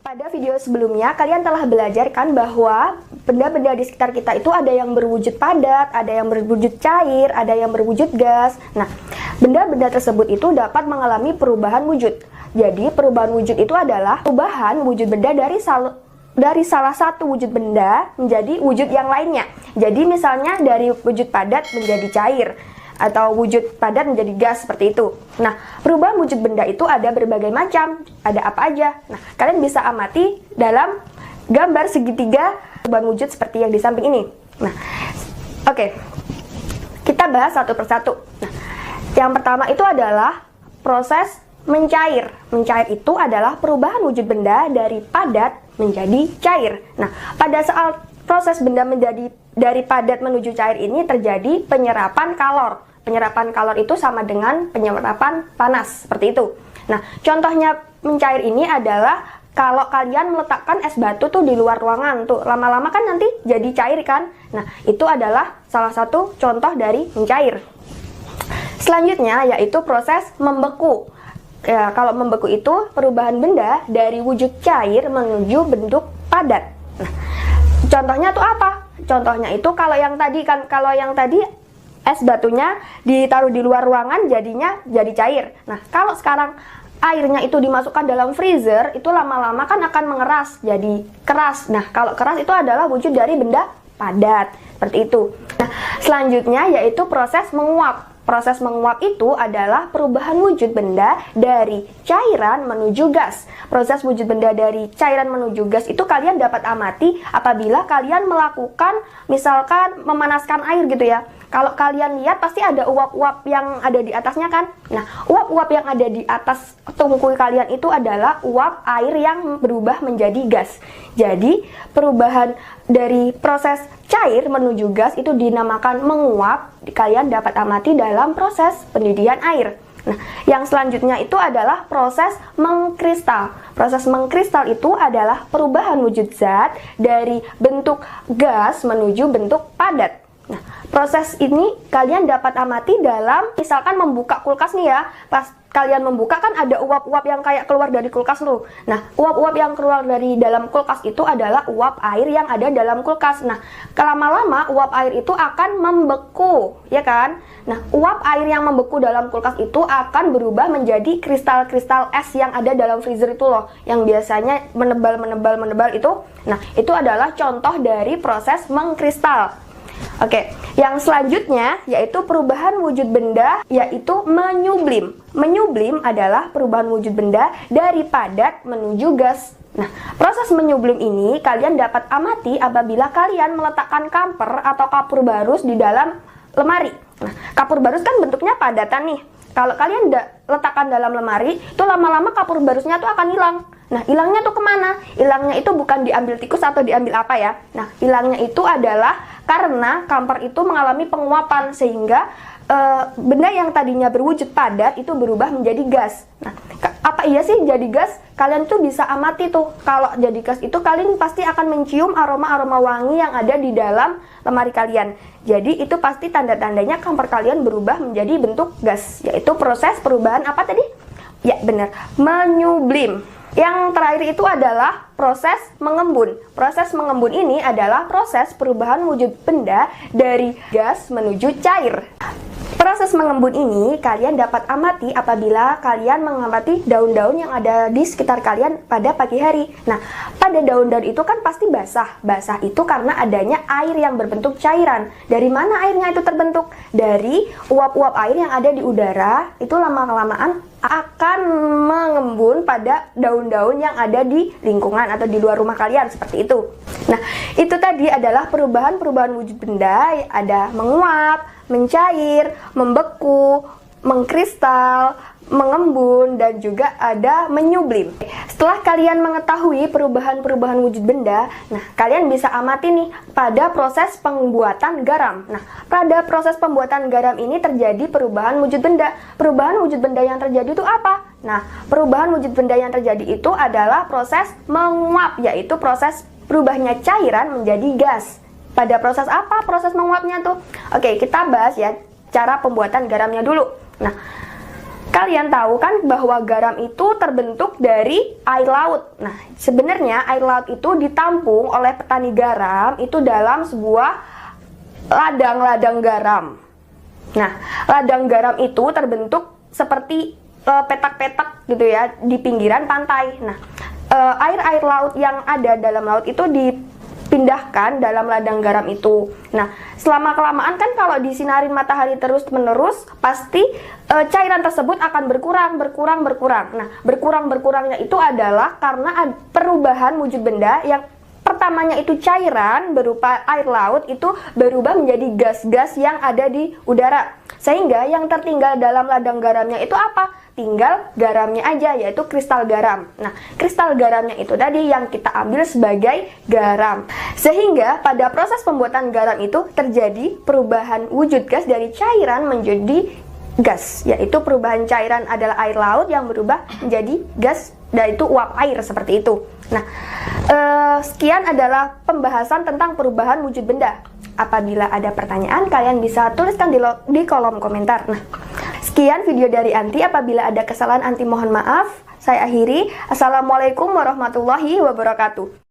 Pada video sebelumnya, kalian telah belajar kan bahwa benda-benda di sekitar kita itu ada yang berwujud padat, ada yang berwujud cair, ada yang berwujud gas. Nah, benda-benda tersebut itu dapat mengalami perubahan wujud. Jadi, perubahan wujud itu adalah perubahan wujud benda dari salah satu wujud benda menjadi wujud yang lainnya. Jadi, misalnya dari wujud padat menjadi cair, atau wujud padat menjadi gas, seperti itu. Nah, perubahan wujud benda itu ada berbagai macam. Ada apa aja? Nah, kalian bisa amati dalam gambar segitiga perubahan wujud seperti yang di samping ini. Nah, oke. Kita bahas satu persatu. Nah, yang pertama itu adalah proses mencair. Mencair itu adalah perubahan wujud benda dari padat menjadi cair. Nah, pada saat proses benda menjadi dari padat menuju cair ini terjadi penyerapan kalor. Penyerapan kalor itu sama dengan penyerapan panas, seperti itu. Nah, contohnya mencair ini adalah kalau kalian meletakkan es batu tuh di luar ruangan, tuh lama-lama kan nanti jadi cair kan? Nah, itu adalah salah satu contoh dari mencair. Selanjutnya yaitu proses membeku. Ya, kalau membeku itu perubahan benda dari wujud cair menuju bentuk padat. Nah, contohnya tuh apa? Contohnya itu kalau yang tadi es batunya ditaruh di luar ruangan jadinya jadi cair. Nah, kalau sekarang airnya itu dimasukkan dalam freezer, itu lama-lama kan akan mengeras jadi keras. Nah, kalau keras itu adalah wujud dari benda padat, seperti itu. Nah, selanjutnya yaitu proses menguap. Proses menguap itu adalah perubahan wujud benda dari cairan menuju gas. Proses wujud benda dari cairan menuju gas itu kalian dapat amati apabila kalian melakukan misalkan memanaskan air gitu ya. Kalau kalian lihat pasti ada uap-uap yang ada di atasnya kan. Nah, uap-uap yang ada di atas tungku kalian itu adalah uap air yang berubah menjadi gas. Jadi, perubahan dari proses cair menuju gas itu dinamakan menguap. Kalian dapat amati dalam proses pendidih air. Nah, yang selanjutnya itu adalah proses mengkristal. Proses mengkristal itu adalah perubahan wujud zat dari bentuk gas menuju bentuk padat. Nah, proses ini kalian dapat amati dalam misalkan membuka kulkas nih ya. Pas kalian membuka kan ada uap-uap yang kayak keluar dari kulkas tuh. Nah, uap-uap yang keluar dari dalam kulkas itu adalah uap air yang ada dalam kulkas. Nah, lama-lama uap air itu akan membeku, ya kan? Nah, uap air yang membeku dalam kulkas itu akan berubah menjadi kristal-kristal es yang ada dalam freezer itu loh, yang biasanya menebal itu. Nah, itu adalah contoh dari proses mengkristal. Oke, yang selanjutnya yaitu perubahan wujud benda yaitu menyublim. Menyublim adalah perubahan wujud benda dari padat menuju gas. Nah, proses menyublim ini kalian dapat amati apabila kalian meletakkan kamper atau kapur barus di dalam lemari. Nah, kapur barus kan bentuknya padatan nih. Kalau kalian letakkan dalam lemari, itu lama-lama kapur barusnya tuh akan hilang. Nah, hilangnya tuh kemana? Hilangnya itu bukan diambil tikus atau diambil apa ya. Nah, hilangnya itu adalah karena kamper itu mengalami penguapan sehingga benda yang tadinya berwujud padat itu berubah menjadi gas. Nah, apa iya sih jadi gas? Kalian tuh bisa amati tuh, kalau jadi gas itu kalian pasti akan mencium aroma-aroma wangi yang ada di dalam lemari kalian. Jadi itu pasti tanda-tandanya kamper kalian berubah menjadi bentuk gas, yaitu proses perubahan apa tadi? Ya benar, menyublim. Yang terakhir itu adalah proses mengembun. Proses mengembun ini adalah proses perubahan wujud benda dari gas menuju cair. Proses mengembun ini kalian dapat amati apabila kalian mengamati daun-daun yang ada di sekitar kalian pada pagi hari. Nah, pada daun-daun itu kan pasti basah. Basah itu karena adanya air yang berbentuk cairan. Dari mana airnya itu terbentuk? Dari uap-uap air yang ada di udara, itu lama-kelamaan akan mengembun pada daun-daun yang ada di lingkungan atau di luar rumah kalian, seperti itu. Nah, itu tadi adalah perubahan-perubahan wujud benda, ada menguap, mencair, membeku, mengkristal, mengembun, dan juga ada menyublim. Setelah kalian mengetahui perubahan-perubahan wujud benda, nah kalian bisa amati nih pada proses pembuatan garam. Nah, pada proses pembuatan garam ini terjadi perubahan wujud benda. Perubahan wujud benda yang terjadi itu apa? Nah, perubahan wujud benda yang terjadi itu adalah proses menguap, yaitu proses berubahnya cairan menjadi gas. Pada proses apa proses menguapnya tuh? Oke, kita bahas ya cara pembuatan garamnya dulu. Nah, kalian tahu kan bahwa garam itu terbentuk dari air laut. Nah, sebenarnya air laut itu ditampung oleh petani garam itu dalam sebuah ladang-ladang garam. Nah, ladang garam itu terbentuk seperti petak-petak gitu ya di pinggiran pantai. Nah, air-air laut yang ada dalam laut itu dipindahkan dalam ladang garam itu. Nah, selama kelamaan kan kalau disinarin matahari terus-menerus, pasti cairan tersebut akan berkurang. Nah, berkurangnya itu adalah karena perubahan wujud benda yang pertamanya itu cairan berupa air laut itu berubah menjadi gas-gas yang ada di udara. Sehingga yang tertinggal dalam ladang garamnya itu apa? Tinggal garamnya aja, yaitu kristal garam. Nah, kristal garamnya itu tadi yang kita ambil sebagai garam. Sehingga pada proses pembuatan garam itu terjadi perubahan wujud gas dari cairan menjadi gas, yaitu perubahan cairan adalah air laut yang berubah menjadi gas, yaitu uap air seperti itu. Nah, sekian adalah pembahasan tentang perubahan wujud benda. Apabila ada pertanyaan, kalian bisa tuliskan di kolom komentar. Nah, sekian video dari Anti. Apabila ada kesalahan, Anti mohon maaf. Saya akhiri. Assalamualaikum warahmatullahi wabarakatuh.